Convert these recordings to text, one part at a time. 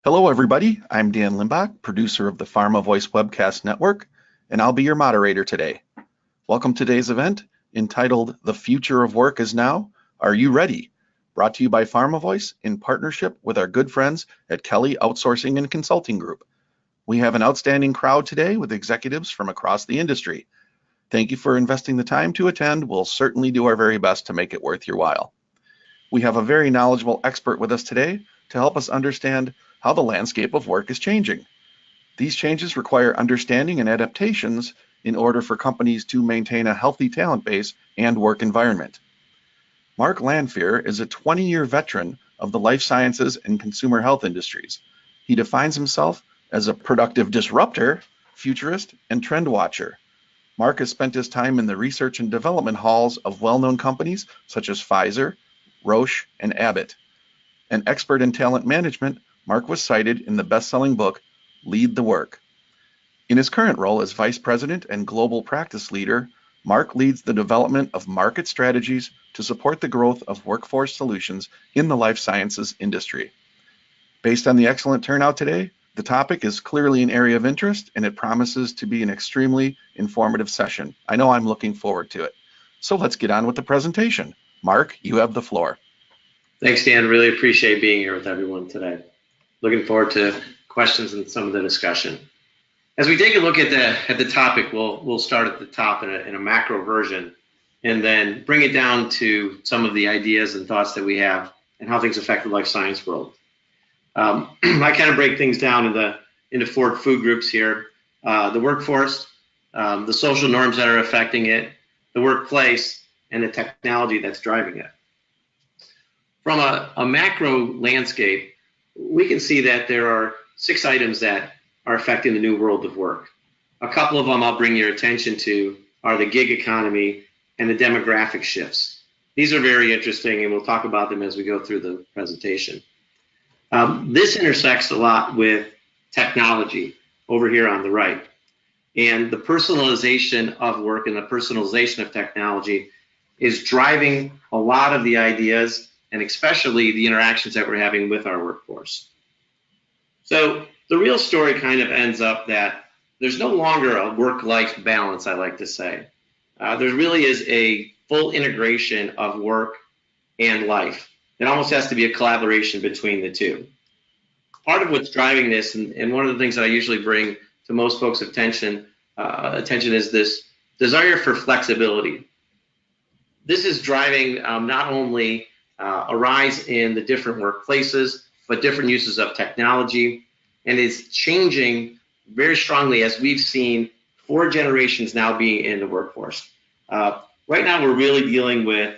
Hello, everybody. I'm Dan Limbach, producer of the Pharma Voice Webcast Network, and I'll be your moderator today. Welcome to today's event entitled The Future of Work is Now. Are you ready? Brought to you by Pharma Voice in partnership with our good friends at Kelly Outsourcing and Consulting Group. We have an outstanding crowd today with executives from across the industry. Thank you for investing the time to attend. We'll certainly do our very best to make it worth your while. We have a very knowledgeable expert with us today to help us understand how the landscape of work is changing. These changes require understanding and adaptations in order for companies to maintain a healthy talent base and work environment. Mark Lanfear is a 20-year veteran of the life sciences and consumer health industries. He defines himself as a productive disruptor, futurist, and trend watcher. Mark has spent his time in the research and development halls of well-known companies such as Pfizer, Roche, and Abbott. An expert in talent management, Mark was cited in the best-selling book, Lead the Work. In his current role as Vice President and Global Practice Leader, Mark leads the development of market strategies to support the growth of workforce solutions in the life sciences industry. Based on the excellent turnout today, the topic is clearly an area of interest, and it promises to be an extremely informative session. I know I'm looking forward to it. So let's get on with the presentation. Mark, you have the floor. Thanks, Dan. Really appreciate being here with everyone today. Looking forward to questions and some of the discussion. As we take a look at the topic, we'll start at the top in a macro version, and then bring it down to some of the ideas and thoughts that we have and how things affect the life science world. I kind of break things down into four food groups here: the workforce, the social norms that are affecting it, the workplace, and the technology that's driving it. From a macro landscape, we can see that there are 6 items that are affecting the new world of work. A couple of them I'll bring your attention to are the gig economy and the demographic shifts. These are very interesting, and we'll talk about them as we go through the presentation. This intersects a lot with technology over here on the right. And the personalization of work and the personalization of technology is driving a lot of the ideas and especially the interactions that we're having with our workforce. So the real story kind of ends up that there's no longer a work-life balance, I like to say. There really is a full integration of work and life. It almost has to be a collaboration between the two. Part of what's driving this, and one of the things that I usually bring to most folks' attention is this desire for flexibility. This is driving not only a rise in the different workplaces, but different uses of technology, and is changing very strongly as we've seen 4 generations now being in the workforce. Right now, we're really dealing with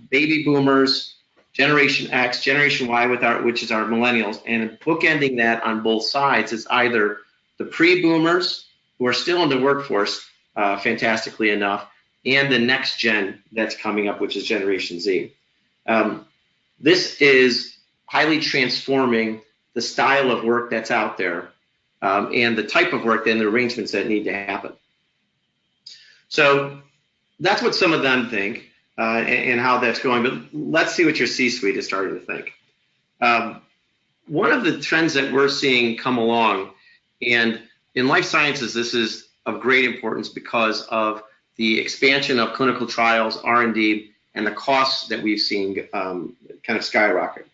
baby boomers, Generation X, Generation Y, which is our millennials, and bookending that on both sides is either the pre-boomers, who are still in the workforce, fantastically enough, and the next gen that's coming up, which is Generation Z. This is highly transforming the style of work that's out there and the type of work and the arrangements that need to happen. So that's what some of them think and how that's going, but let's see what your C-suite is starting to think. One of the trends that we're seeing come along, and in life sciences, this is of great importance because of the expansion of clinical trials, R&D, and the costs that we've seen kind of skyrocket.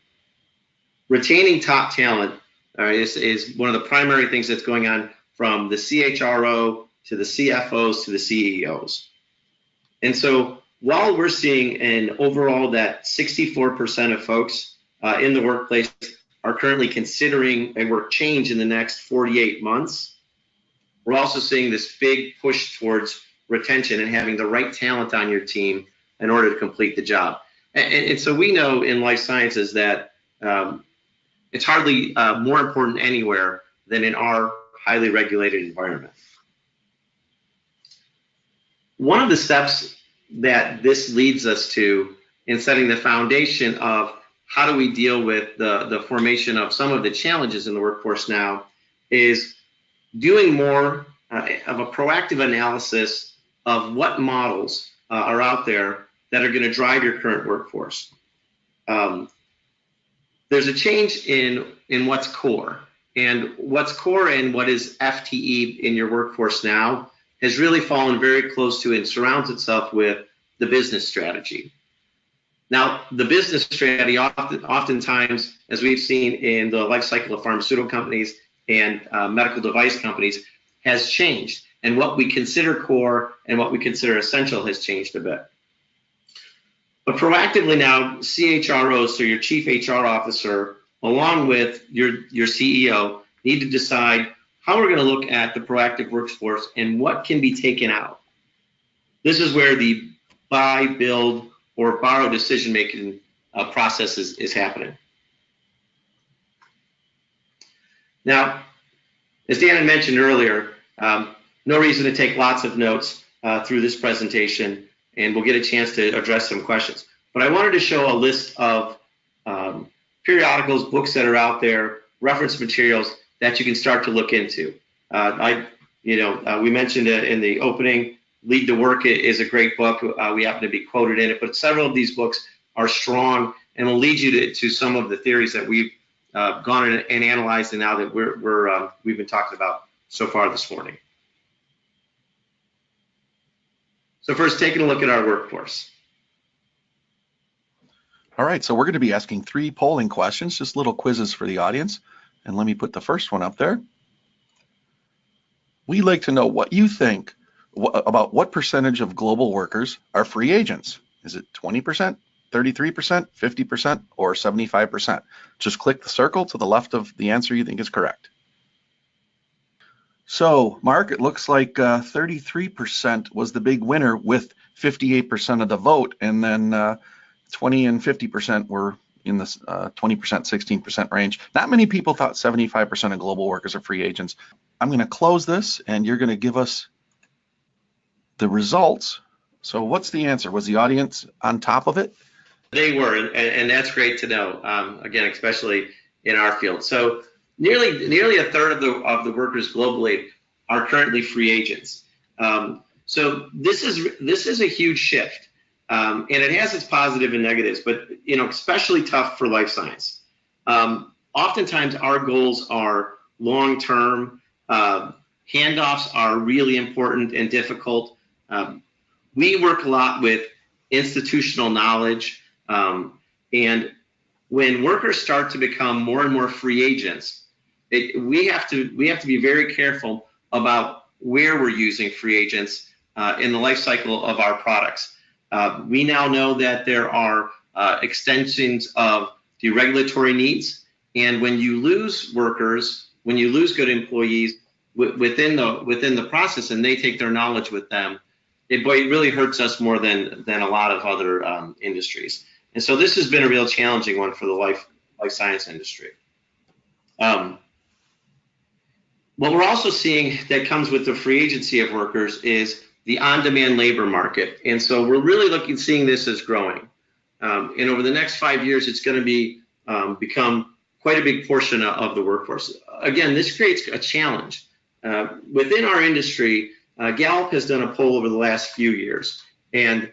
Retaining top talent is one of the primary things that's going on, from the CHRO to the CFOs to the CEOs. And so while we're seeing an overall that 64% of folks in the workplace are currently considering a work change in the next 48 months, we're also seeing this big push towards retention and having the right talent on your team in order to complete the job. And so we know in life sciences that it's hardly more important anywhere than in our highly regulated environment. One of the steps that this leads us to in setting the foundation of how do we deal with the formation of some of the challenges in the workforce now is doing more of a proactive analysis of what models are out there that are going to drive your current workforce. there's a change in what's core. And what's core and what is FTE in your workforce now has really fallen very close to and surrounds itself with the business strategy. Now, the business strategy oftentimes, as we've seen in the life cycle of pharmaceutical companies and medical device companies, has changed. And what we consider core and what we consider essential has changed a bit. But proactively now, CHROs, so your chief HR officer, along with your CEO, need to decide how we're going to look at the proactive workforce and what can be taken out. This is where the buy, build, or borrow decision-making process is happening. Now, as Dan had mentioned earlier, no reason to take lots of notes through this presentation, and we'll get a chance to address some questions. But I wanted to show a list of periodicals, books that are out there, reference materials that you can start to look into. We mentioned it in the opening. Lead to Work is a great book. We happen to be quoted in it, but several of these books are strong and will lead you to some of the theories that we've gone and analyzed, and now that we've been talking about so far this morning. So first, taking a look at our workforce. All right, so we're going to be asking 3 polling questions, just little quizzes for the audience. And let me put the first one up there. We'd like to know what you think about what percentage of global workers are free agents. Is it 20%, 33%, 50%, or 75%? Just click the circle to the left of the answer you think is correct. So, Mark, it looks like 33% was the big winner with 58% of the vote, and then 20 and 50% were in this 20%, 16% range. Not many people thought 75% of global workers are free agents. I'm going to close this, and you're going to give us the results. So what's the answer? Was the audience on top of it? They were, and that's great to know, again, especially in our field. So nearly a third of the workers globally are currently free agents. So this is a huge shift. And it has its positive and negatives, but especially tough for life science. Oftentimes our goals are long-term. Handoffs are really important and difficult. We work a lot with institutional knowledge, and when workers start to become more and more free agents, we have to be very careful about where we're using free agents in the life cycle of our products. We now know that there are extensions of the regulatory needs, and when you lose workers, when you lose good employees within the process, and they take their knowledge with them, it really hurts us more than a lot of other industries. And so this has been a real challenging one for the life science industry. What we're also seeing that comes with the free agency of workers is the on-demand labor market. And so we're really seeing this as growing. And over the next 5 years, it's going to become quite a big portion of the workforce. Again, this creates a challenge. Within our industry, Gallup has done a poll over the last few years. And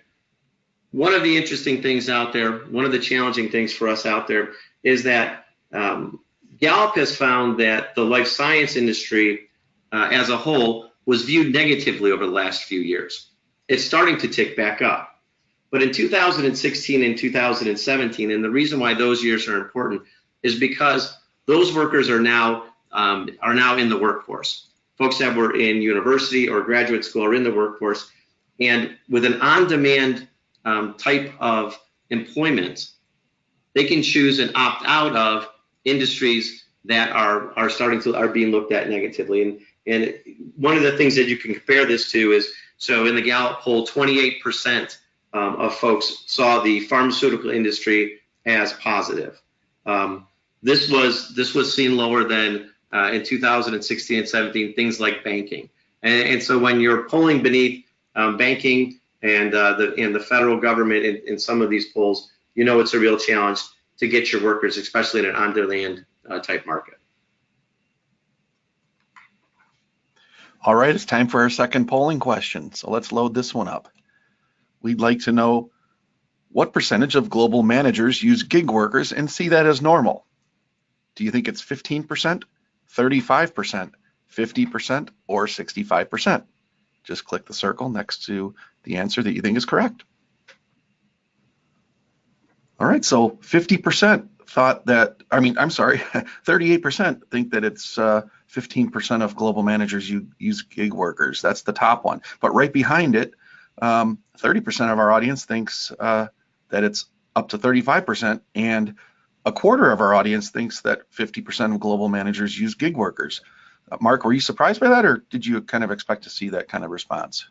one of the interesting things out there, one of the challenging things for us out there is that Gallup has found that the life science industry as a whole was viewed negatively over the last few years. It's starting to tick back up. But in 2016 and 2017, and the reason why those years are important is because those workers are now in the workforce. Folks that were in university or graduate school are in the workforce. And with an on-demand type of employment, they can choose and opt out of industries that are being looked at negatively. And one of the things that you can compare this to is, so in the Gallup poll, 28% of folks saw the pharmaceutical industry as positive. This was seen lower than in 2016 and 17, things like banking. And so when you're polling beneath banking and the federal government in some of these polls, it's a real challenge to get your workers, especially in an on-demand type market. All right, it's time for our second polling question. So let's load this one up. We'd like to know What percentage of global managers use gig workers and see that as normal? Do you think it's 15%, 35%, 50%, or 65%? Just click the circle next to the answer that you think is correct. All right, so 50% thought that, 38% think that it's 15% of global managers use gig workers. That's the top one. But right behind it, 30% of our audience thinks that it's up to 35%, and a quarter of our audience thinks that 50% of global managers use gig workers. Mark, were you surprised by that, or did you kind of expect to see that kind of response?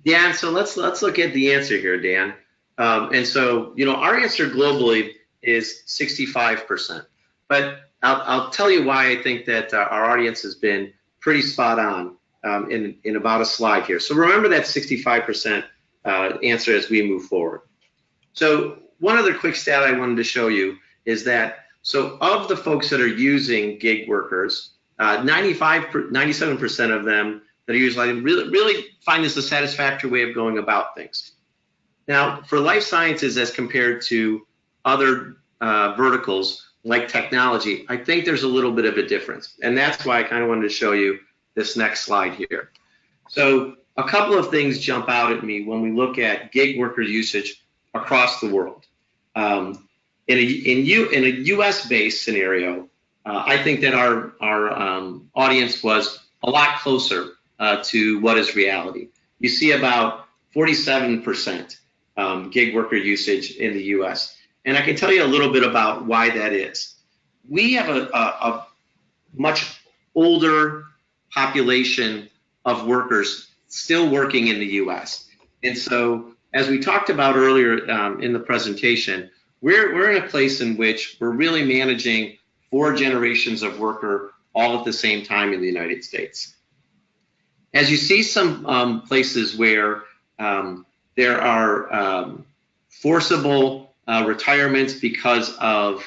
Yeah, so let's look at the answer here, Dan. And so, our answer globally is 65%. But I'll tell you why I think that our audience has been pretty spot on in about a slide here. So remember that 65% answer as we move forward. So one other quick stat I wanted to show you is that, so of the folks that are using gig workers, 97% of them that are using really find this a satisfactory way of going about things. Now, for life sciences as compared to other verticals like technology, I think there's a little bit of a difference. And that's why I kind of wanted to show you this next slide here. So a couple of things jump out at me when we look at gig worker usage across the world. In a US-based scenario, I think that our audience was a lot closer to what is reality. You see about 47% gig worker usage in the US. And I can tell you a little bit about why that is. We have a much older population of workers still working in the US. And so, as we talked about earlier in the presentation, we're in a place in which we're really managing 4 generations of worker all at the same time in the United States. As you see some places where there are forcible retirements because of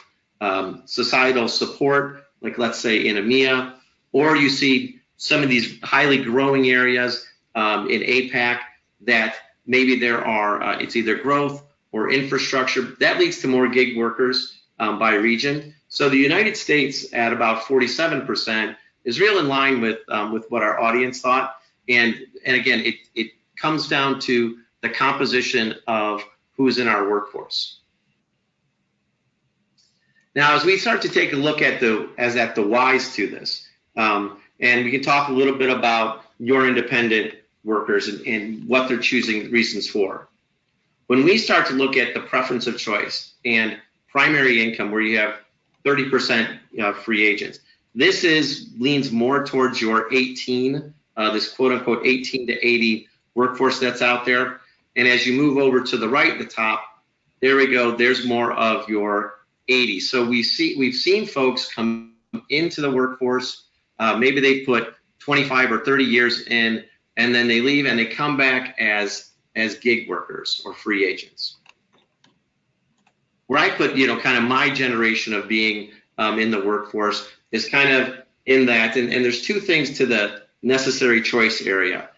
societal support, like let's say in EMEA, or you see some of these highly growing areas in APAC that maybe there are, it's either growth or infrastructure. That leads to more gig workers by region. So the United States at about 47% is real in line with what our audience thought. And again, it comes down to the composition of who's in our workforce. Now, as we start to take a look at the whys to this, and we can talk a little bit about your independent workers and what they're choosing reasons for. When we start to look at the preference of choice and primary income, where you have 30% free agents, this leans more towards your 18, this quote unquote 18 to 80 workforce that's out there. And as you move over to the right, the top, there we go, there's more of your 80. So we've seen folks come into the workforce, maybe they put 25 or 30 years in, and then they leave and they come back as gig workers or free agents. Where I put, kind of my generation of being in the workforce is kind of in that, and there's 2 things to the necessary choice area.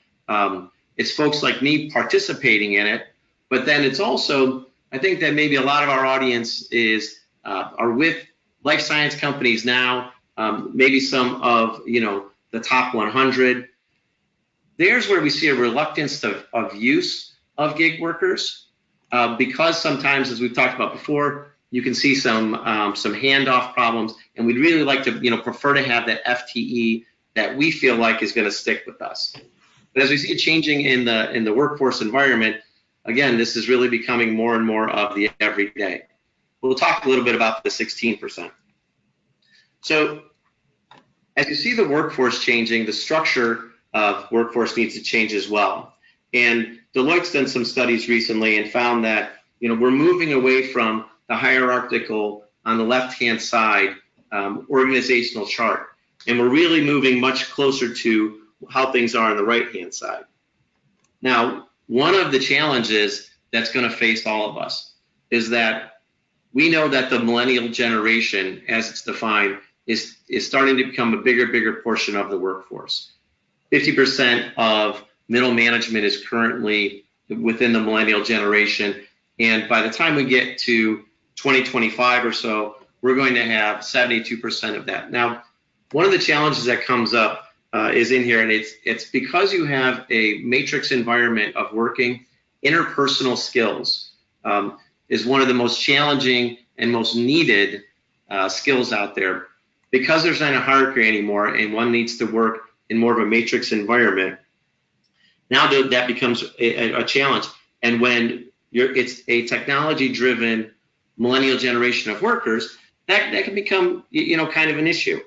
It's folks like me participating in it, but then it's also, I think that maybe a lot of our audience are with life science companies now, maybe some of, the top 100. There's where we see a reluctance of use of gig workers because sometimes, as we've talked about before, you can see some handoff problems, and we'd really like to, prefer to have that FTE that we feel like is going to stick with us. But as we see it changing in the workforce environment, again, this is really becoming more and more of the everyday. We'll talk a little bit about the 16%. So as you see the workforce changing, the structure of workforce needs to change as well. And Deloitte's done some studies recently and found that, we're moving away from the hierarchical on the left-hand side organizational chart, and we're really moving much closer to how things are on the right-hand side. Now, one of the challenges that's going to face all of us is that we know that the millennial generation, as it's defined, is starting to become a bigger portion of the workforce. 50% of middle management is currently within the millennial generation, And by the time we get to 2025 or so, we're going to have 72% of that. Now, one of the challenges that comes up is in here, and it's because you have a matrix environment of working. Interpersonal skills is one of the most challenging and most needed skills out there. Because there's not a hierarchy anymore and one needs to work in more of a matrix environment, now that becomes a challenge. And when it's a technology-driven millennial generation of workers, that can become, kind of an issue.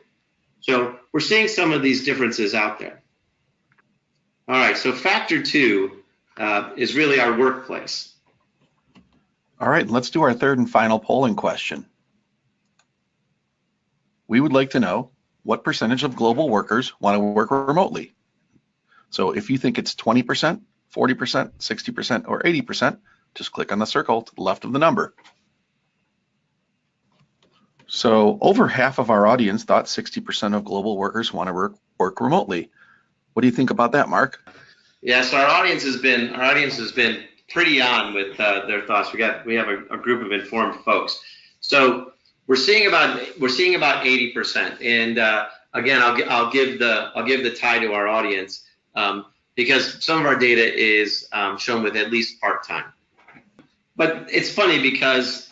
So we're seeing some of these differences out there. All right, so factor 2 is really our workplace. All right, let's do our third and final polling question. We would like to know what percentage of global workers want to work remotely. So if you think it's 20%, 40%, 60%, or 80%, just click on the circle to the left of the number. So over half of our audience thought 60% of global workers want to work remotely. What do you think about that, Mark? Yeah, so our audience has been pretty on with their thoughts. We have a group of informed folks. So we're seeing about 80%. And again, I'll give the tie to our audience because some of our data is shown with at least part-time. But it's funny because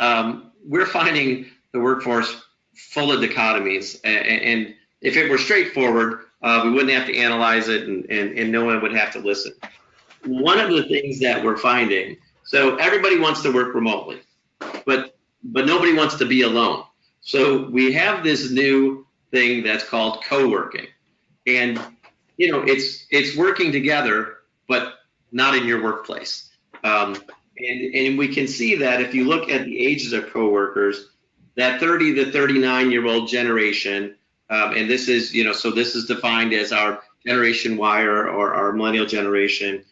we're finding the workforce full of dichotomies, and if it were straightforward, we wouldn't have to analyze it, and no one would have to listen. One of the things that we're finding, so everybody wants to work remotely, but nobody wants to be alone. So we have this new thing that's called co-working, and it's working together, but not in your workplace. And we can see that if you look at the ages of coworkers, that 30 to 39-year-old generation, and this is, so this is defined as our Generation Y or our millennial generation,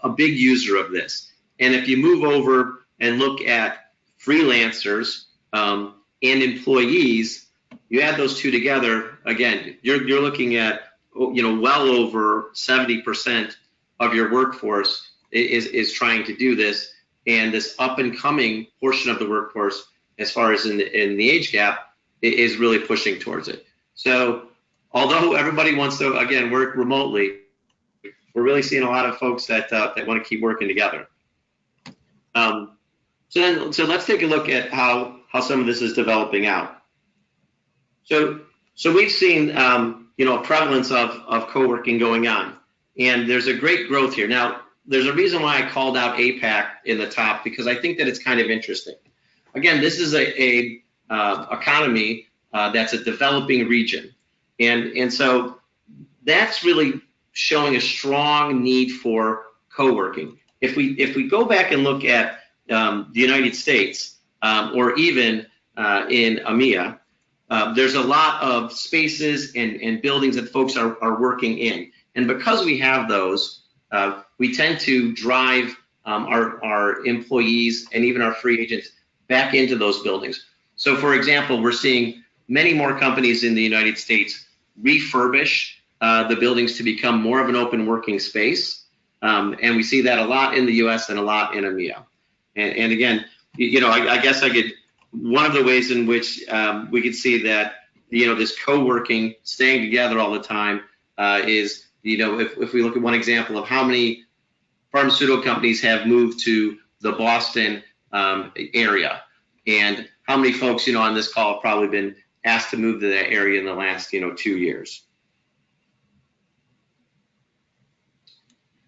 a big user of this. And if you move over and look at freelancers and employees, you add those two together, again, you're looking at, well over 70% of your workforce is trying to do this, and this up and coming portion of the workforce, as far as in the age gap, is really pushing towards it. So although everybody wants to, again, work remotely, we're really seeing a lot of folks that want to keep working together. So let's take a look at how some of this is developing out. So we've seen a prevalence of co-working going on, and there's a great growth here. Now, there's a reason why I called out APAC in the top, because I think that it's kind of interesting. Again, this is a economy that's a developing region, and so that's really showing a strong need for co-working. If we go back and look at the United States or even in EMEA, there's a lot of spaces and buildings that folks are working in, and because we have those, we tend to drive our employees and even our free agents back into those buildings. So for example, we're seeing many more companies in the United States refurbish the buildings to become more of an open working space. And we see that a lot in the US and a lot in EMEA. And again, I guess one of the ways in which we could see that, this co-working, staying together all the time is, if we look at one example of how many pharmaceutical companies have moved to the Boston area, and how many folks, on this call have probably been asked to move to that area in the last, 2 years.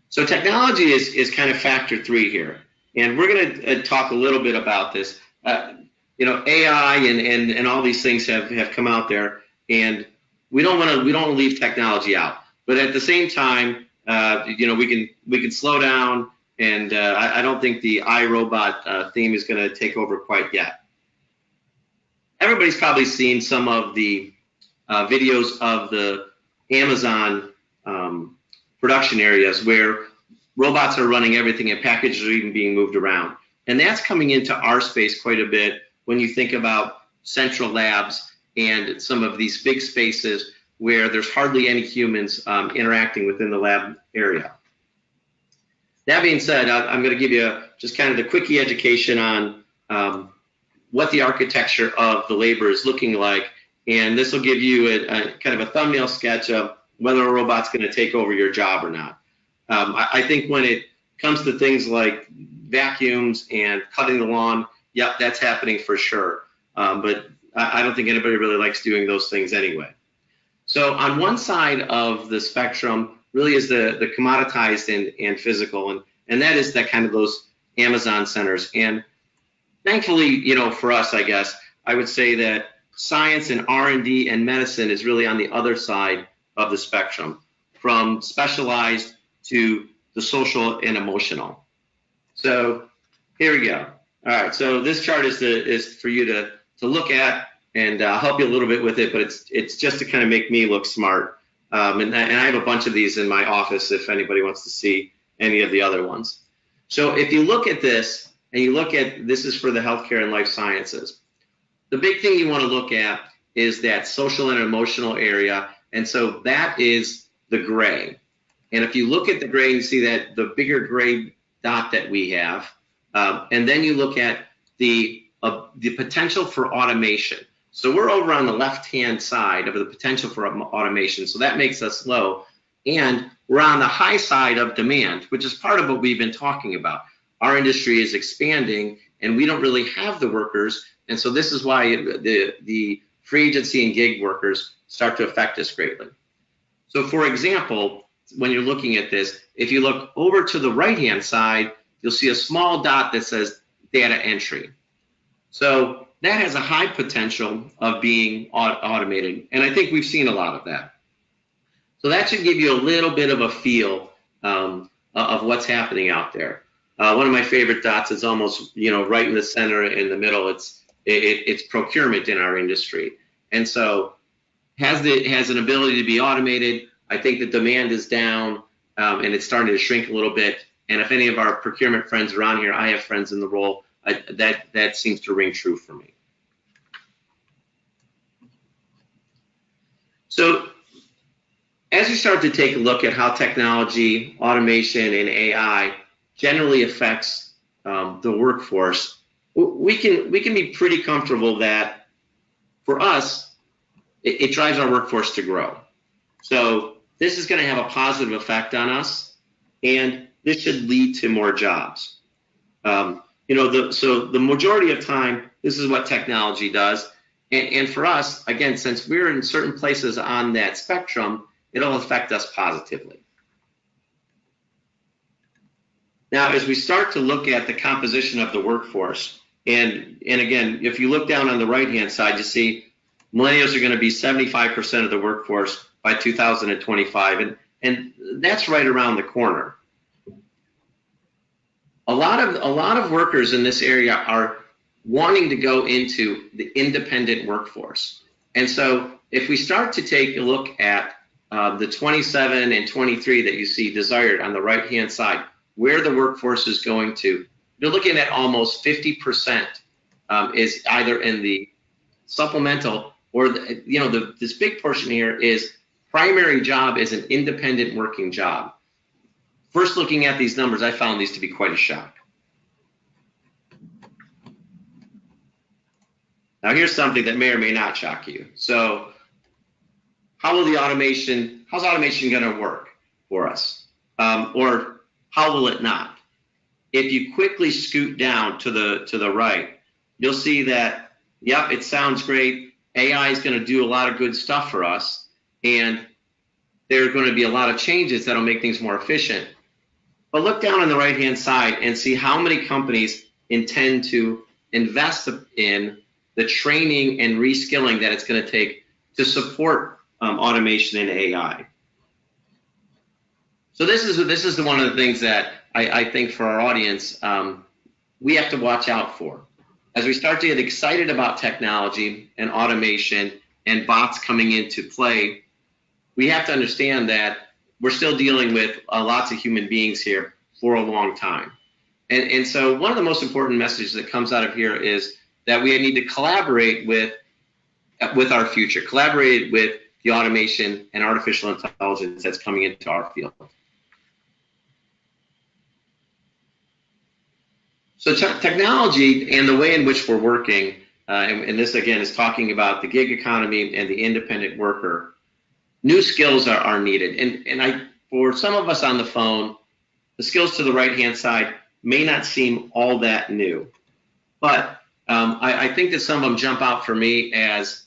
So technology is kind of factor 3 here, and we're going to talk a little bit about this. AI and all these things have come out there, and we don't want to leave technology out, but at the same time, we can slow down, and I don't think the iRobot theme is going to take over quite yet. Everybody's probably seen some of the videos of the Amazon production areas where robots are running everything and packages are even being moved around. And that's coming into our space quite a bit when you think about central labs and some of these big spaces where there's hardly any humans interacting within the lab area. That being said, I'm going to give you just kind of the quickie education on what the architecture of the labor is looking like, and this will give you a kind of a thumbnail sketch of whether a robot's going to take over your job or not. I think when it comes to things like vacuums and cutting the lawn, yep, that's happening for sure. But I don't think anybody really likes doing those things anyway. So on one side of the spectrum really is the commoditized and physical, and that is that kind of those Amazon centers. And thankfully, you know, for us, I guess, I would say that science and R&D and medicine is really on the other side of the spectrum, from specialized to the social and emotional. So here we go. All right, so this chart is for you to look at, and I'll help you a little bit with it, but it's just to kind of make me look smart. And I have a bunch of these in my office if anybody wants to see any of the other ones. So if you look at this, and you look at, this is for the healthcare and life sciences, the big thing you want to look at is that social and emotional area, and so that is the gray. And if you look at the gray, you see that the bigger gray dot that we have, and then you look at the potential for automation. So we're over on the left-hand side of the potential for automation, so that makes us low. And we're on the high side of demand, which is part of what we've been talking about. Our industry is expanding, and we don't really have the workers, and so this is why the free agency and gig workers start to affect us greatly. So for example, when you're looking at this, if you look over to the right-hand side, you'll see a small dot that says data entry. So that has a high potential of being automated, and I think we've seen a lot of that. So that should give you a little bit of a feel of what's happening out there. One of my favorite dots is almost, you know, right in the center, in the middle. It's procurement in our industry, and so has an ability to be automated. I think the demand is down, and it's starting to shrink a little bit. And if any of our procurement friends are on here, I have friends in the role. That seems to ring true for me. So as you start to take a look at how technology, automation, and AI generally affects the workforce, we can be pretty comfortable that for us, it drives our workforce to grow. So this is going to have a positive effect on us, and this should lead to more jobs. You know, so the majority of time, this is what technology does. And for us, again, since we're in certain places on that spectrum, it'll affect us positively. Now, as we start to look at the composition of the workforce, and again, if you look down on the right-hand side, you see millennials are going to be 75% of the workforce by 2025, and that's right around the corner. A lot of workers in this area are wanting to go into the independent workforce. And so if we start to take a look at the 27 and 23 that you see desired on the right-hand side, where the workforce is going to, you're looking at almost 50% is either in the supplemental or, this big portion here is primary job is an independent working job. First looking at these numbers, I found these to be quite a shock. Now here's something that may or may not shock you. So how's automation going to work for us? Or how will it not? If you quickly scoot down to the right, you'll see that, yep, it sounds great. AI is going to do a lot of good stuff for us, and there are going to be a lot of changes that'll make things more efficient. But look down on the right-hand side and see how many companies intend to invest in the training and reskilling that it's going to take to support automation and AI. So this is one of the things that I think for our audience we have to watch out for. As we start to get excited about technology and automation and bots coming into play, we have to understand that we're still dealing with lots of human beings here for a long time. And so one of the most important messages that comes out of here is that we need to collaborate with our future, collaborate with the automation and artificial intelligence that's coming into our field. So technology and the way in which we're working, and this again is talking about the gig economy and the independent worker, new skills are needed. And for some of us on the phone, the skills to the right-hand side may not seem all that new. But I think that some of them jump out for me as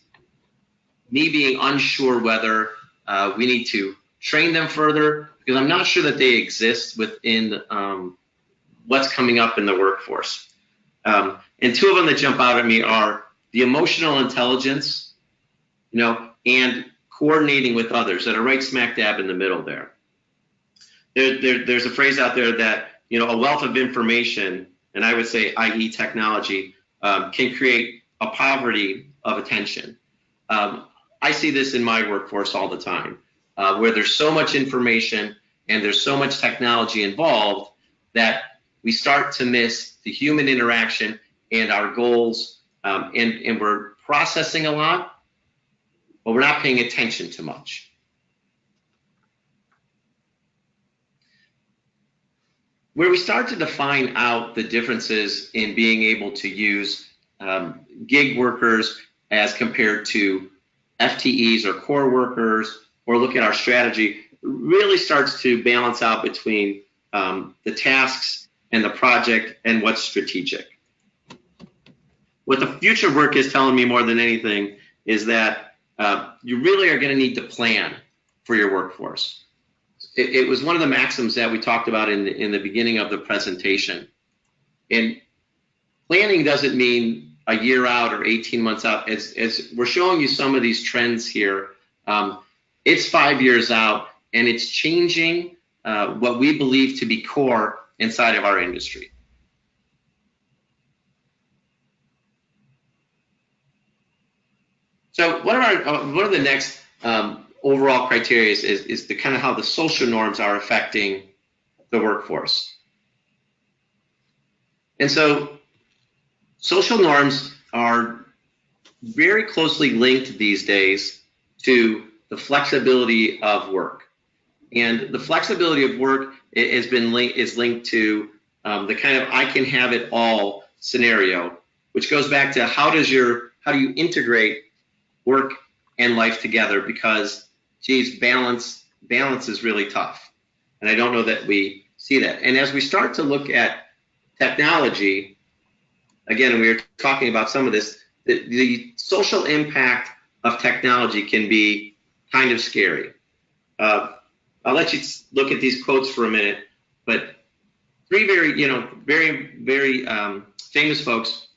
me being unsure whether we need to train them further, because I'm not sure that they exist within what's coming up in the workforce. And two of them that jump out at me are the emotional intelligence, and coordinating with others that are right smack dab in the middle there. There's a phrase out there that, a wealth of information, and I would say, i.e. technology, can create a poverty of attention. I see this in my workforce all the time, where there's so much information and there's so much technology involved that we start to miss the human interaction and our goals, and we're processing a lot, but we're not paying attention to much. Where we start to define out the differences in being able to use gig workers as compared to FTEs or core workers, or look at our strategy, really starts to balance out between the tasks and the project and what's strategic. What the future work is telling me more than anything is that you really are going to need to plan for your workforce. It was one of the maxims that we talked about in the beginning of the presentation. And planning doesn't mean a year out or 18 months out. As we're showing you some of these trends here, it's 5 years out, and it's changing what we believe to be core inside of our industry. So one of the next overall criteria is the kind of how the social norms are affecting the workforce. And so social norms are very closely linked these days to the flexibility of work. And the flexibility of work is linked to the kind of I can have it all scenario, which goes back to how do you integrate work and life together, because balance is really tough. And I don't know that we see that. And as we start to look at technology, again, and we were talking about some of this, the social impact of technology can be kind of scary. I'll let you look at these quotes for a minute, but three very famous folks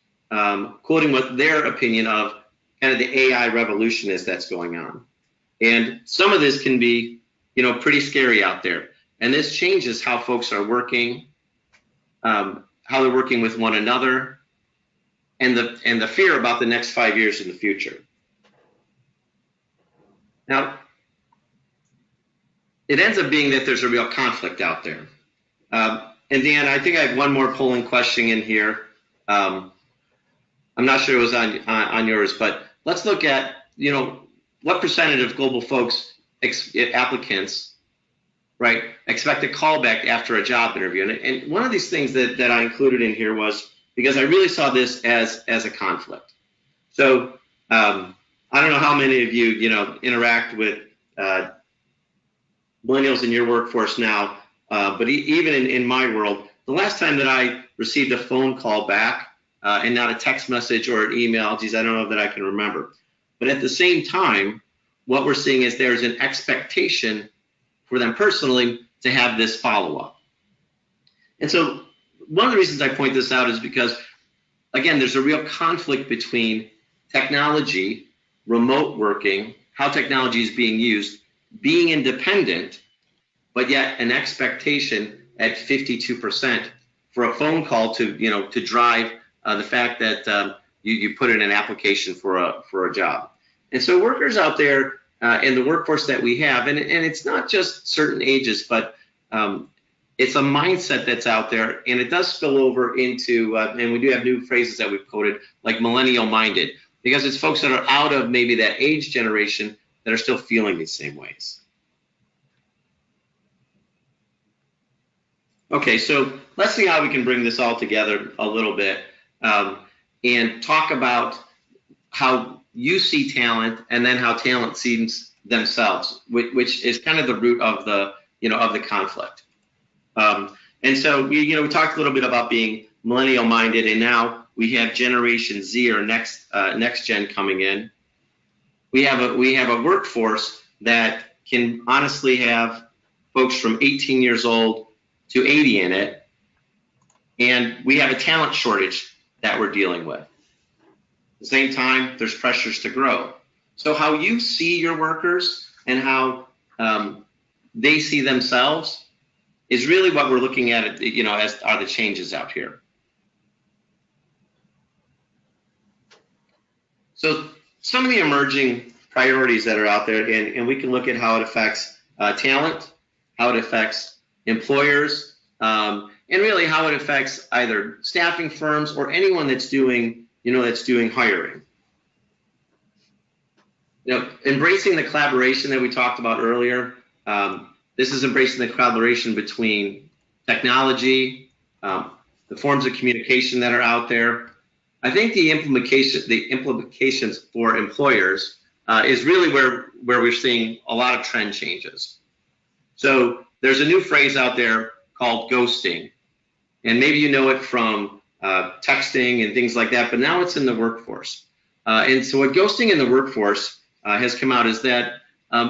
quoting what their opinion of kind of the AI revolution is that's going on. And some of this can be, pretty scary out there. And this changes how folks are working, how they're working with one another, and the fear about the next 5 years in the future. Now, it ends up being that there's a real conflict out there. And Dan, I think I have one more polling question in here. I'm not sure it was on yours, but let's look at, what percentage of global folks, applicants, right, expect a callback after a job interview. And one of these things that I included in here was because I really saw this as a conflict. So I don't know how many of you, interact with millennials in your workforce now, but even in my world, the last time that I received a phone call back and not a text message or an email, geez, I don't know that I can remember. But at the same time, what we're seeing is there's an expectation for them personally to have this follow-up. And so one of the reasons I point this out is because, again, there's a real conflict between technology, remote working, how technology is being used, being independent, but yet an expectation at 52% for a phone call to drive the fact that you put in an application for a job. And so workers out there in the workforce that we have, and it's not just certain ages, but it's a mindset that's out there, and it does spill over into, and we do have new phrases that we've quoted, like millennial minded, because it's folks that are out of maybe that age generation that are still feeling these same ways. Okay, so let's see how we can bring this all together a little bit, and talk about how you see talent and then how talent sees themselves, which is kind of the root of the, of the conflict. And so we talked a little bit about being millennial minded, and now we have Generation Z, or next gen, coming in. We have a workforce that can honestly have folks from 18 years old to 80 in it, and we have a talent shortage that we're dealing with. At the same time, there's pressures to grow. So how you see your workers and how they see themselves is really what we're looking at, as are the changes out here. So some of the emerging priorities that are out there, and we can look at how it affects talent, how it affects employers, and really how it affects either staffing firms or anyone that's doing hiring. Embracing the collaboration that we talked about earlier. This is embracing the collaboration between technology, the forms of communication that are out there. I think the implications for employers is really where we're seeing a lot of trend changes. So there's a new phrase out there called ghosting, and maybe you know it from texting and things like that, but now it's in the workforce. And so what ghosting in the workforce has come out is that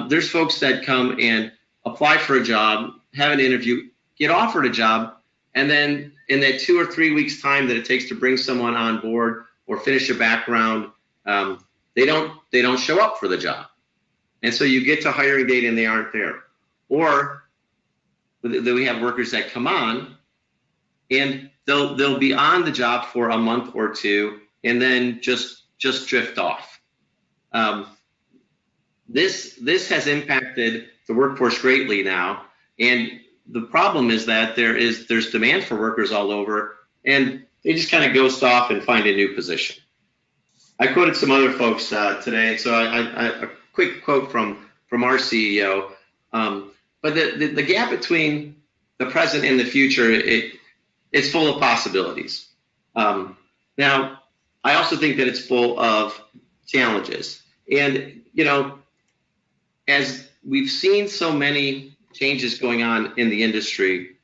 there's folks that come and apply for a job, have an interview, get offered a job, and then in that 2 or 3 weeks time that it takes to bring someone on board or finish a background, they don't show up for the job. And so you get to hiring date and they aren't there. Or we have workers that come on and they'll be on the job for a month or two and then just drift off. This has impacted the workforce greatly now, and the problem is that there's demand for workers all over, and they just kind of ghost off and find a new position. I quoted some other folks today, so a quick quote from our CEO. But the gap between the present and the future, it's full of possibilities. Now, I also think that it's full of challenges, and as we've seen so many changes going on in the industry,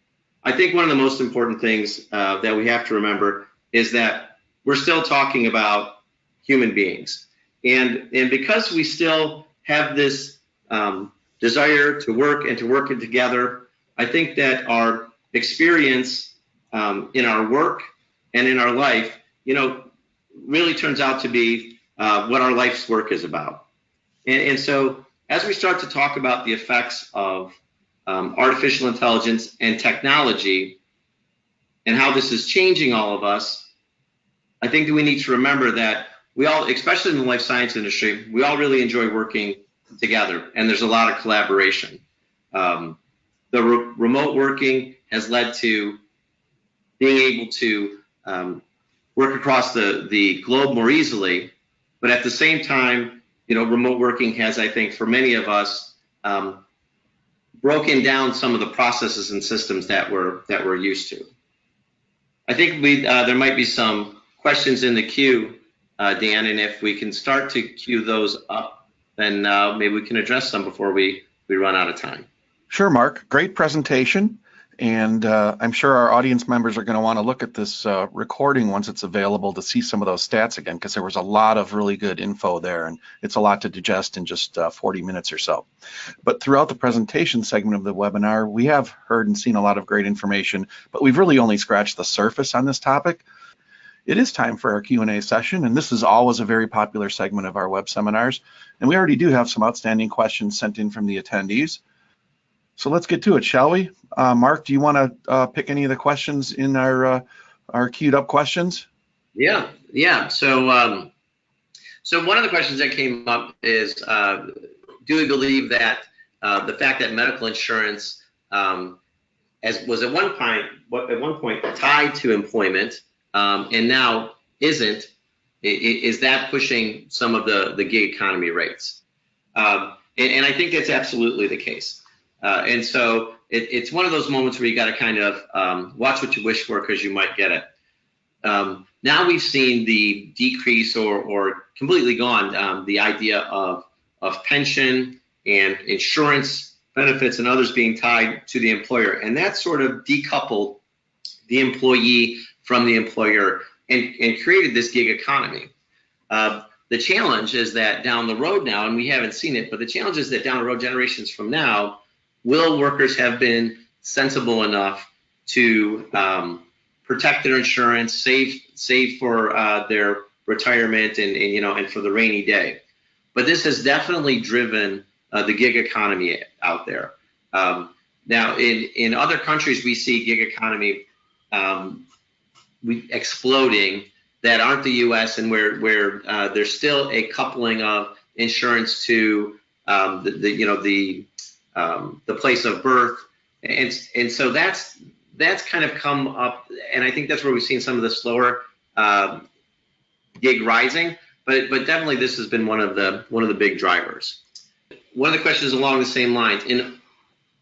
I think one of the most important things that we have to remember is that we're still talking about human beings. And because we still have this desire to work and to work it together, I think that our experience in our work and in our life, really turns out to be what our life's work is about. And so as we start to talk about the effects of artificial intelligence and technology and how this is changing all of us, I think that we need to remember that we all, especially in the life science industry, we all really enjoy working together, and there's a lot of collaboration. The remote working has led to being able to work across the globe more easily, but at the same time, remote working has, I think, for many of us, broken down some of the processes and systems that we're used to. I think there might be some questions in the queue, Dan, and if we can start to queue those up, then maybe we can address them before we run out of time. Sure, Mark. Great presentation. And I'm sure our audience members are going to want to look at this recording once it's available to see some of those stats again, because there was a lot of really good info there, and it's a lot to digest in just 40 minutes or so. But throughout the presentation segment of the webinar, we have heard and seen a lot of great information, but we've really only scratched the surface on this topic. It is time for our Q&A session, and this is always a very popular segment of our web seminars, and we already do have some outstanding questions sent in from the attendees. So let's get to it, shall we? Mark, do you want to pick any of the questions in our queued up questions? Yeah. So one of the questions that came up is, do we believe that the fact that medical insurance was at one point tied to employment and now isn't, is that pushing some of the gig economy rates? And I think that's absolutely the case. And so it's one of those moments where you got to kind of watch what you wish for, because you might get it. Now we've seen the decrease or completely gone, the idea of pension and insurance benefits and others being tied to the employer. And that sort of decoupled the employee from the employer and created this gig economy. The challenge is that down the road now, and we haven't seen it, but the challenge is that down the road, generations from now, will workers have been sensible enough to protect their insurance, save for their retirement, and for the rainy day. But this has definitely driven the gig economy out there. Now, in other countries, we see gig economy exploding that aren't the U.S. and where there's still a coupling of insurance to the place of birth, and so that's kind of come up, and I think that's where we've seen some of the slower gig rising, but definitely this has been one of the big drivers. One of the questions along the same lines,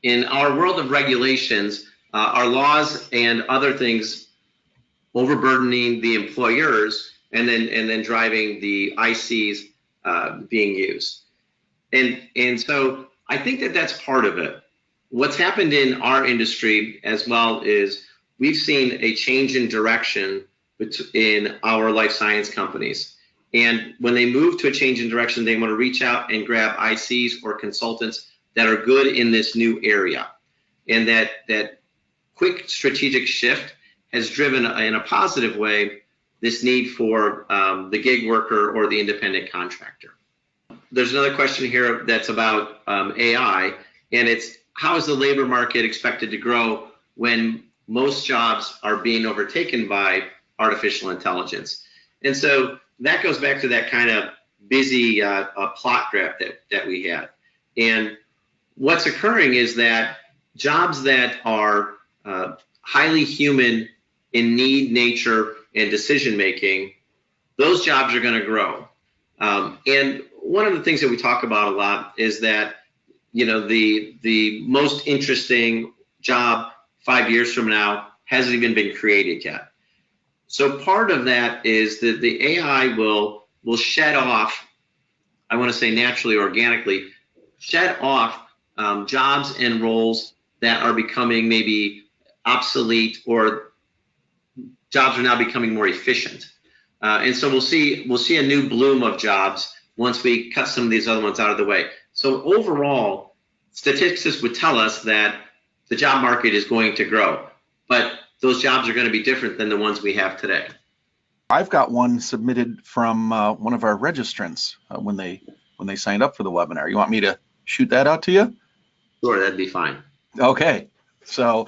in our world of regulations, our laws and other things overburdening the employers and then driving the ICs being used. And so I think that's part of it. What's happened in our industry as well is we've seen a change in direction in our life science companies. And when they move to a change in direction, they want to reach out and grab ICs or consultants that are good in this new area. And that quick strategic shift has driven in a positive way this need for the gig worker or the independent contractor. There's another question here that's about AI, and it's, how is the labor market expected to grow when most jobs are being overtaken by artificial intelligence? And so that goes back to that kind of busy plot graph that we had. And what's occurring is that jobs that are highly human in need, nature, and decision making, those jobs are going to grow. And one of the things that we talk about a lot is that the most interesting job 5 years from now hasn't even been created yet. So part of that is that the AI will shed off, I want to say naturally, organically, shed off jobs and roles that are becoming maybe obsolete, or jobs are now becoming more efficient. And so we'll see a new bloom of jobs once we cut some of these other ones out of the way. So overall, statistics would tell us that the job market is going to grow, but those jobs are going to be different than the ones we have today. I've got one submitted from one of our registrants when they signed up for the webinar. You want me to shoot that out to you? Sure, that'd be fine. Okay, so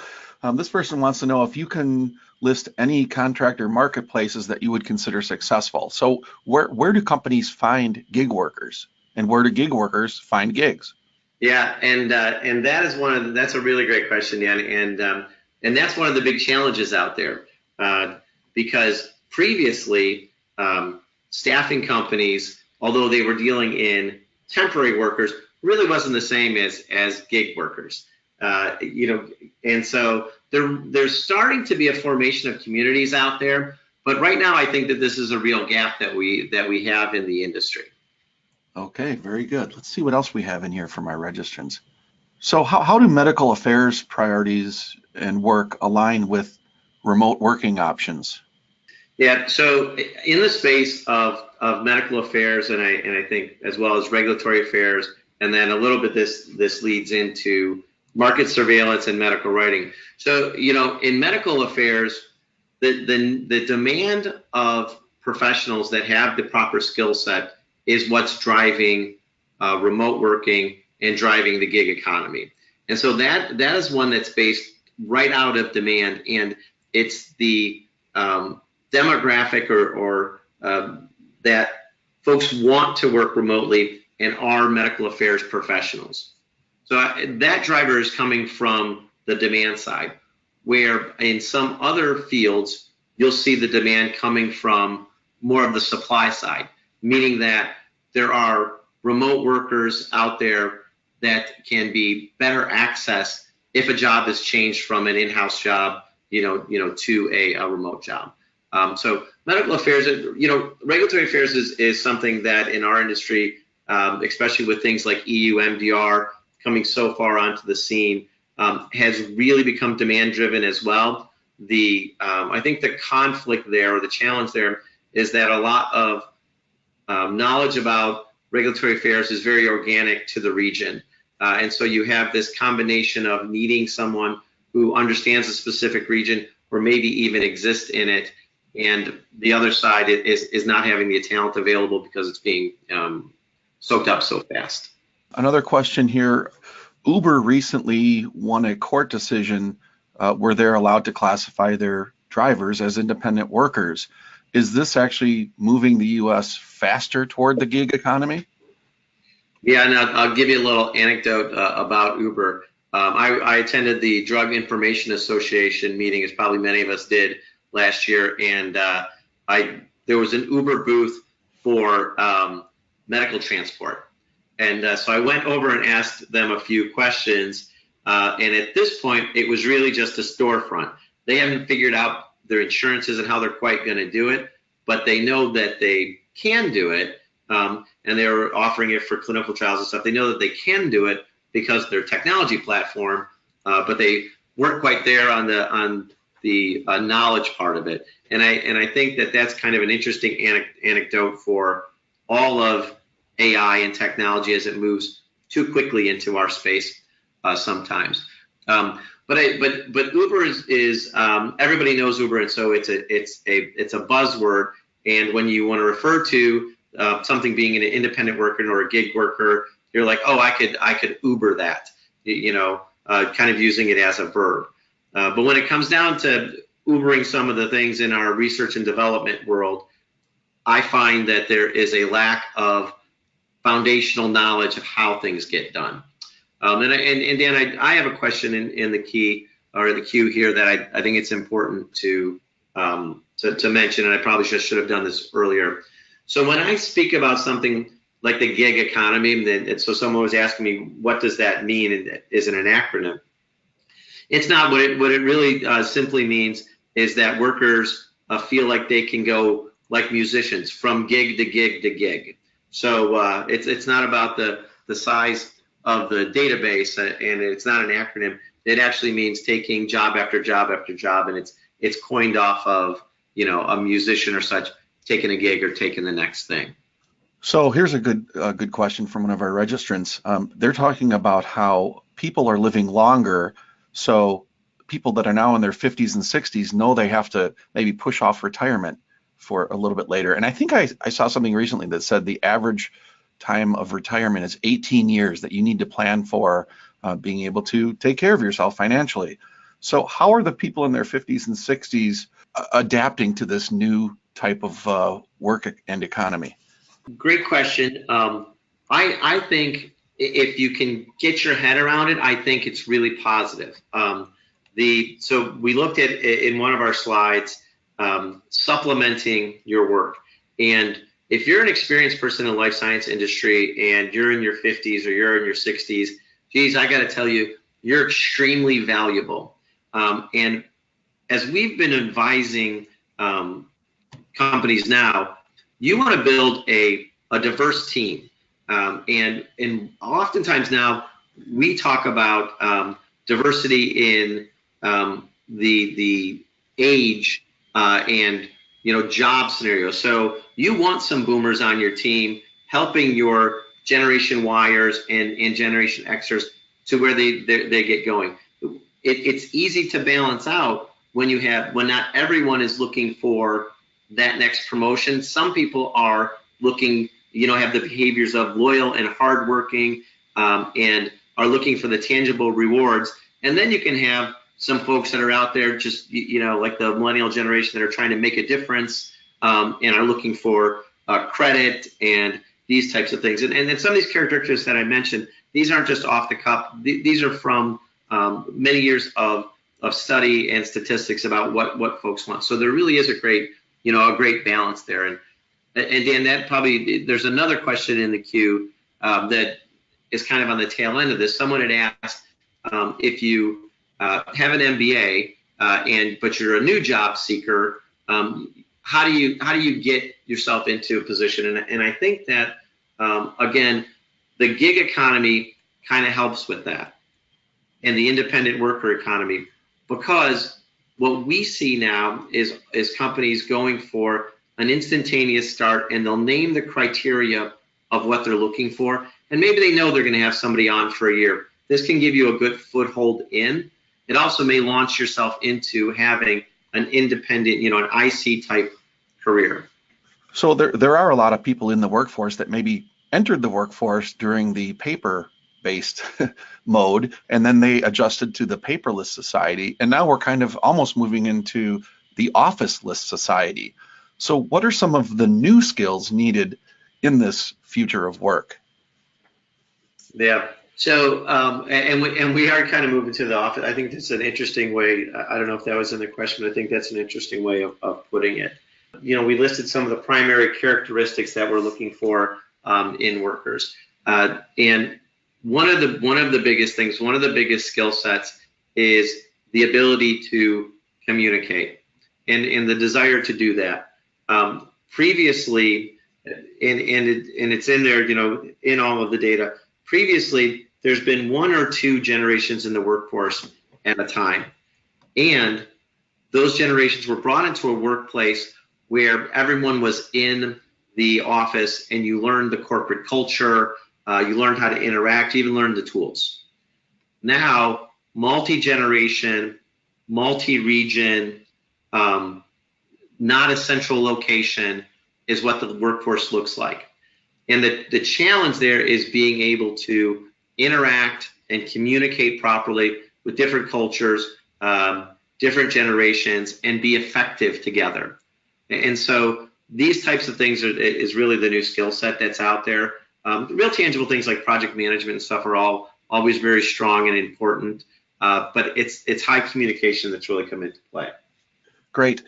this person wants to know if you can list any contractor marketplaces that you would consider successful. So where do companies find gig workers, and where do gig workers find gigs? Yeah, and that is that's a really great question, Dan, and that's one of the big challenges out there, because previously staffing companies, although they were dealing in temporary workers, really wasn't the same as gig workers, and so there's starting to be a formation of communities out there, but right now I think that this is a real gap that we have in the industry. Okay, very good. Let's see what else we have in here from our registrants. So how do medical affairs priorities and work align with remote working options? Yeah, so in the space of medical affairs, and I think as well as regulatory affairs, and then a little bit this leads into market surveillance and medical writing. So in medical affairs, the demand of professionals that have the proper skill set is what's driving remote working and driving the gig economy. And so that is one that's based right out of demand, and it's the demographic or that folks want to work remotely and are medical affairs professionals. So that driver is coming from the demand side, where in some other fields, you'll see the demand coming from more of the supply side, meaning that there are remote workers out there that can be better accessed if a job is changed from an in-house job, to a remote job. So medical affairs, regulatory affairs is something that in our industry, especially with things like EU MDR coming so far onto the scene, has really become demand driven as well. I think the conflict there, or the challenge there, is that a lot of knowledge about regulatory affairs is very organic to the region. And so you have this combination of needing someone who understands a specific region or maybe even exists in it, and the other side is not having the talent available because it's being soaked up so fast. Another question here. Uber recently won a court decision where they're allowed to classify their drivers as independent workers. Is this actually moving the U.S. faster toward the gig economy? Yeah, and I'll give you a little anecdote about Uber. I attended the Drug Information Association meeting, as probably many of us did last year, and there was an Uber booth for medical transport. And so I went over and asked them a few questions, and at this point, it was really just a storefront. They haven't figured out their insurances and how they're quite going to do it, but they know that they can do it, and they were offering it for clinical trials and stuff. They know that they can do it because their technology platform, but they weren't quite there on the knowledge part of it. And I think that that's kind of an interesting anecdote for all of AI and technology as it moves too quickly into our space sometimes. But Uber is everybody knows Uber, and so it's a buzzword. And when you want to refer to something being an independent worker or a gig worker, you're like, oh, I could Uber that, kind of using it as a verb. But when it comes down to Ubering some of the things in our research and development world, I find that there is a lack of foundational knowledge of how things get done. And Dan, I have a question in the queue here that I think it's important to mention, and I probably should have done this earlier. So when I speak about something like the gig economy, and so someone was asking me, what does that mean? And is it an acronym? It's not. What it really simply means is that workers feel like they can go like musicians from gig to gig to gig. So it's not about the size of the database, and it's not an acronym. It actually means taking job after job after job, and it's coined off of a musician or such taking a gig or taking the next thing. So here's a good question from one of our registrants. They're talking about how people are living longer, so people that are now in their 50s and 60s know they have to maybe push off retirement for a little bit later. And I think I saw something recently that said the average time of retirement is 18 years that you need to plan for being able to take care of yourself financially. So how are the people in their 50s and 60s adapting to this new type of work and economy? Great question. I think if you can get your head around it, I think it's really positive. So we looked at in one of our slides, supplementing your work. And if you're an experienced person in the life science industry and you're in your 50s or you're in your 60s, geez, I got to tell you, you're extremely valuable. And as we've been advising companies now, you want to build a diverse team. And oftentimes now we talk about diversity in the age and job scenarios. So you want some boomers on your team helping your Generation Yers and Generation Xers to where they get going. It's easy to balance out when not everyone is looking for that next promotion. Some people are looking, have the behaviors of loyal and hardworking, and are looking for the tangible rewards. And then you can have some folks that are out there just, like the millennial generation that are trying to make a difference, and are looking for credit and these types of things. And some of these characteristics that I mentioned, these aren't just off the cuff. These are from many years of study and statistics about what folks want. So there really is a great balance there. And Dan, that probably, there's another question in the queue that is kind of on the tail end of this. Someone had asked if you have an MBA but you're a new job seeker, how do you get yourself into a position? And I think that again, the gig economy kind of helps with that, and the independent worker economy, because what we see now is companies going for an instantaneous start, and they'll name the criteria of what they're looking for, and maybe they know they're going to have somebody on for a year. This can give you a good foothold in. It also may launch yourself into having an independent, an IC type career. So there are a lot of people in the workforce that maybe entered the workforce during the paper-based mode, and then they adjusted to the paperless society, and now we're kind of almost moving into the office-less society. So what are some of the new skills needed in this future of work? Yeah. So, and we are kind of moving to the office. I think that's an interesting way. I don't know if that was in the question, but I think that's an interesting way of putting it. We listed some of the primary characteristics that we're looking for in workers, and one of the biggest things, one of the biggest skill sets, is the ability to communicate and the desire to do that. Previously, and it's in there, in all of the data. Previously, there's been one or two generations in the workforce at a time, and those generations were brought into a workplace where everyone was in the office, and you learned the corporate culture, you learned how to interact, you even learned the tools. Now, multi-generation, multi-region, not a central location is what the workforce looks like. And the challenge there is being able to interact and communicate properly with different cultures, different generations, and be effective together. And so these types of things is really the new skill set that's out there. Real tangible things like project management and stuff are always very strong and important, but it's high communication that's really come into play. Great.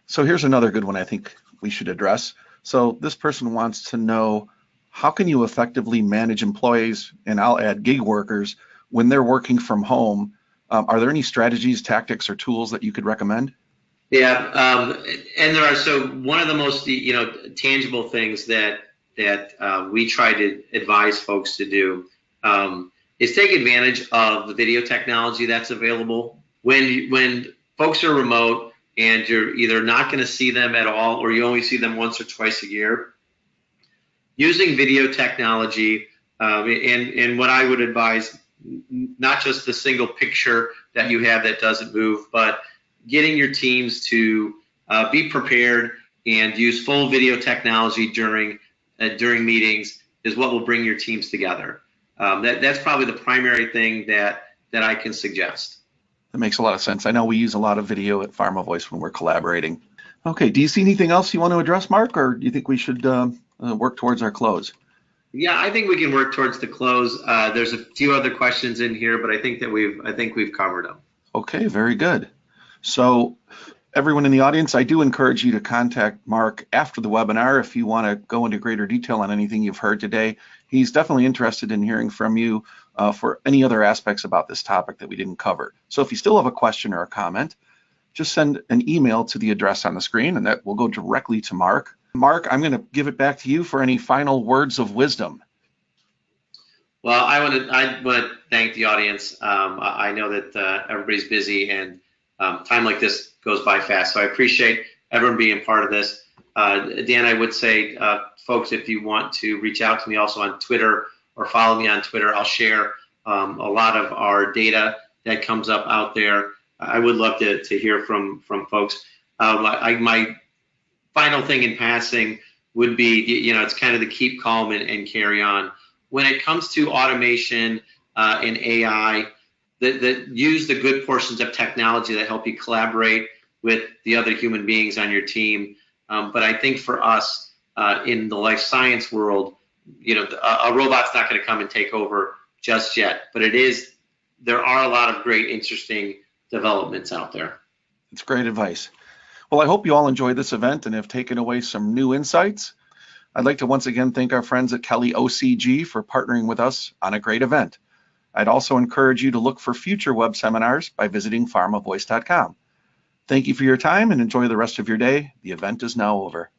So here's another good one I think we should address. So this person wants to know, how can you effectively manage employees, and I'll add gig workers, when they're working from home? Are there any strategies, tactics, or tools that you could recommend? Yeah, and there are. So one of the most tangible things that we try to advise folks to do is take advantage of the video technology that's available. When folks are remote and you're either not going to see them at all, or you only see them once or twice a year, using video technology, and what I would advise, not just the single picture that you have that doesn't move, but getting your teams to be prepared and use full video technology during meetings is what will bring your teams together. That's probably the primary thing that I can suggest. That makes a lot of sense. I know we use a lot of video at Pharma Voice when we're collaborating. Okay, do you see anything else you want to address, Mark, or do you think we should work towards our close? Yeah, I think we can work towards the close. There's a few other questions in here, but I think we've covered them. Okay, very good. So everyone in the audience, I do encourage you to contact Mark after the webinar if you want to go into greater detail on anything you've heard today. He's definitely interested in hearing from you for any other aspects about this topic that we didn't cover. So if you still have a question or a comment, just send an email to the address on the screen, and that will go directly to Mark. Mark, I'm going to give it back to you for any final words of wisdom. Well, I want to thank the audience. I know that everybody's busy, and time like this goes by fast. So I appreciate everyone being part of this. Dan, I would say, folks, if you want to reach out to me also on Twitter or follow me on Twitter, I'll share a lot of our data that comes up out there. I would love to hear from folks. My final thing in passing would be, it's kind of the keep calm and carry on. When it comes to automation and AI, that use the good portions of technology that help you collaborate with the other human beings on your team. But I think for us in the life science world, a robot's not going to come and take over just yet. But there are a lot of great, interesting developments out there. It's great advice. Well, I hope you all enjoyed this event and have taken away some new insights. I'd like to once again thank our friends at KellyOCG for partnering with us on a great event. I'd also encourage you to look for future web seminars by visiting pharmavoice.com. Thank you for your time and enjoy the rest of your day. The event is now over.